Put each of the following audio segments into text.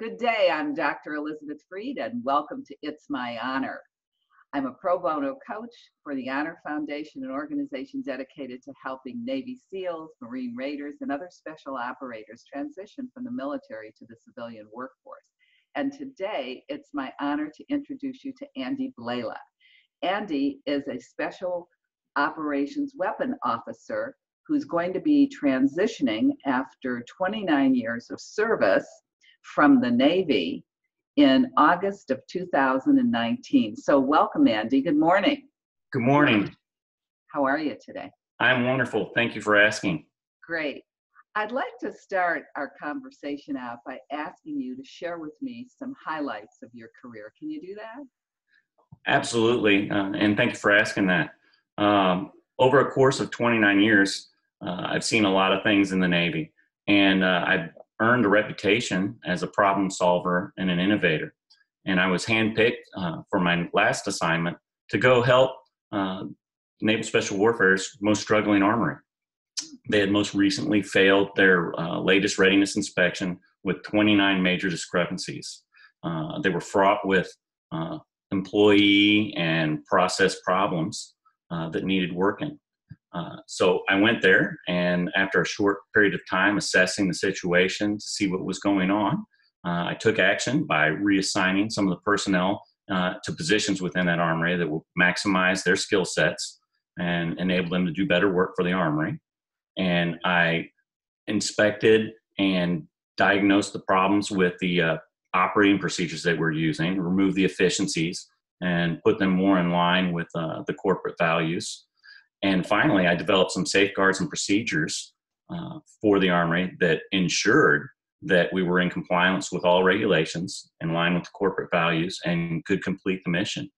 Good day. I'm Dr. Elizabeth Freed, and welcome to It's My Honor. I'm a pro bono coach for the Honor Foundation, an organization dedicated to helping Navy SEALs, Marine Raiders, and other special operators transition from the military to the civilian workforce. And today, it's my honor to introduce you to Andy Blila. Andy is a special operations weapon officer who's going to be transitioning after 29 years of service from the Navy in August of 2019. So welcome, Andy. Good morning. Good morning. How are you today? I'm wonderful. Thank you for asking. Great. I'd like to start our conversation out by asking you to share with me some highlights of your career. Can you do that? Absolutely. And thank you for asking that. Over a course of 29 years, I've seen a lot of things in the Navy, and I've earned a reputation as a problem solver and an innovator. And I was handpicked for my last assignment to go help Naval Special Warfare's most struggling armory. They had most recently failed their latest readiness inspection with 29 major discrepancies. They were fraught with employee and process problems that needed working. So I went there, and after a short period of time assessing the situation to see what was going on, I took action by reassigning some of the personnel to positions within that armory that will maximize their skill sets and enable them to do better work for the armory. And I inspected and diagnosed the problems with the operating procedures that we're using, remove the efficiencies, and put them more in line with the corporate values. And finally, I developed some safeguards and procedures for the armory that ensured that we were in compliance with all regulations, in line with the corporate values, and could complete the mission.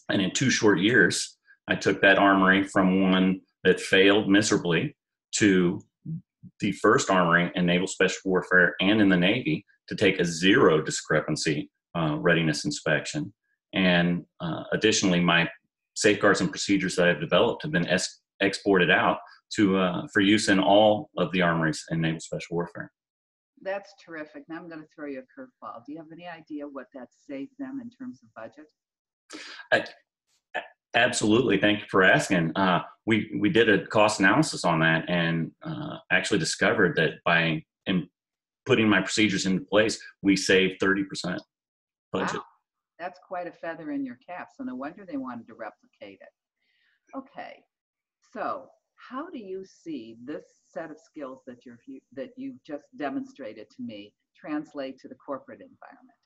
And in 2 short years, I took that armory from one that failed miserably to the first armory in Naval Special Warfare and in the Navy to take a 0 discrepancy readiness inspection. And additionally, my safeguards and procedures that I've developed have been exported out to for use in all of the armories in Naval Special Warfare. That's terrific. Now I'm going to throw you a curveball. Do you have any idea what that saved them in terms of budget? Absolutely. Thank you for asking. We did a cost analysis on that and actually discovered that by putting my procedures into place, we saved 30% budget. Wow. That's quite a feather in your cap. So no wonder they wanted to replicate it. Okay. So how do you see this set of skills that you've just demonstrated to me translate to the corporate environment?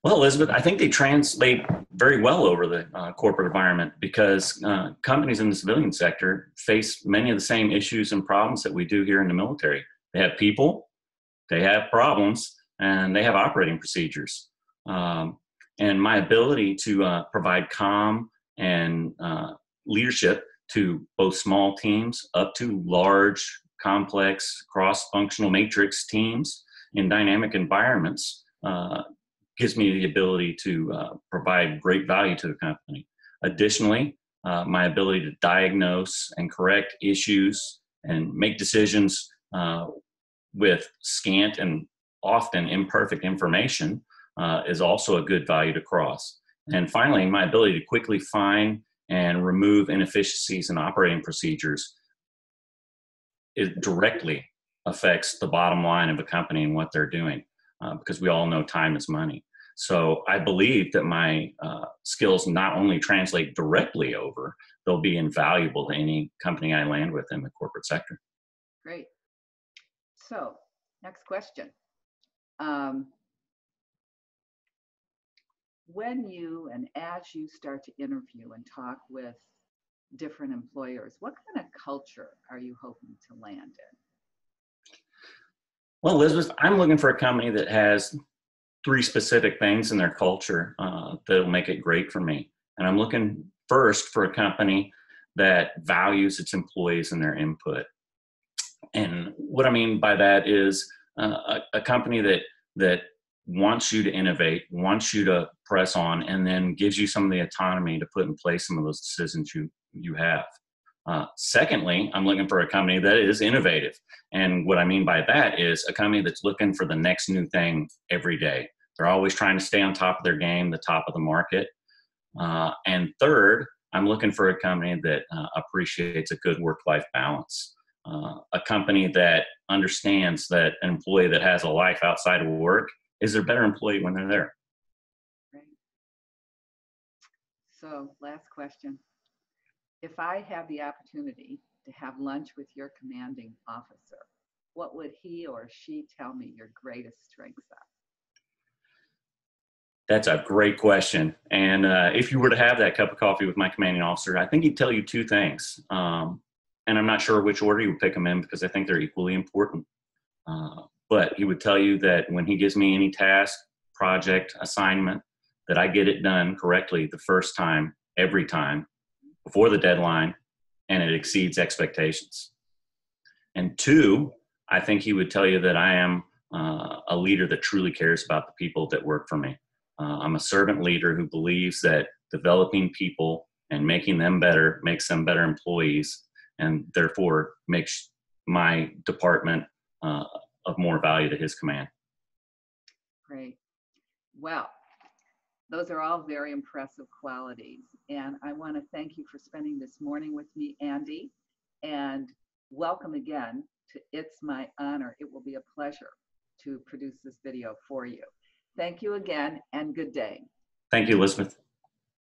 Well, Elizabeth, I think they translate very well over the corporate environment because companies in the civilian sector face many of the same issues and problems that we do here in the military. They have people, they have problems, and they have operating procedures. And my ability to provide calm and leadership to both small teams up to large, complex, cross-functional matrix teams in dynamic environments gives me the ability to provide great value to the company. Additionally, my ability to diagnose and correct issues and make decisions with scant and often imperfect information is also a good value to cross. And finally, my ability to quickly find and remove inefficiencies in operating procedures, it directly affects the bottom line of a company and what they're doing, because we all know time is money. So I believe that my skills not only translate directly over, they'll be invaluable to any company I land with in the corporate sector. Great. So next question. When you and as you start to interview and talk with different employers, what kind of culture are you hoping to land in? Well, Elizabeth, I'm looking for a company that has 3 specific things in their culture that'll make it great for me. And I'm looking first for a company that values its employees and their input. And what I mean by that is a company that wants you to innovate, wants you to press on, and then gives you some of the autonomy to put in place some of those decisions you have. Secondly, I'm looking for a company that is innovative. And what I mean by that is a company that's looking for the next new thing every day. They're always trying to stay on top of their game, the top of the market. And third, I'm looking for a company that appreciates a good work-life balance. A company that understands that an employee that has a life outside of work is a better employee when they're there. Right. So last question. If I have the opportunity to have lunch with your commanding officer, what would he or she tell me your greatest strengths are? That's a great question. And if you were to have that cup of coffee with my commanding officer, I think he'd tell you two things. And I'm not sure which order he would pick them in because I think they're equally important. But he would tell you that when he gives me any task, project, assignment, that I get it done correctly the first time, every time, before the deadline, and it exceeds expectations. And two, I think he would tell you that I am a leader that truly cares about the people that work for me. I'm a servant leader who believes that developing people and making them better makes them better employees, and therefore makes my department of more value to his command. Great. Well, those are all very impressive qualities. And I want to thank you for spending this morning with me, Andy, and welcome again to It's My Honor. It will be a pleasure to produce this video for you. Thank you again, and good day. Thank you, Elizabeth.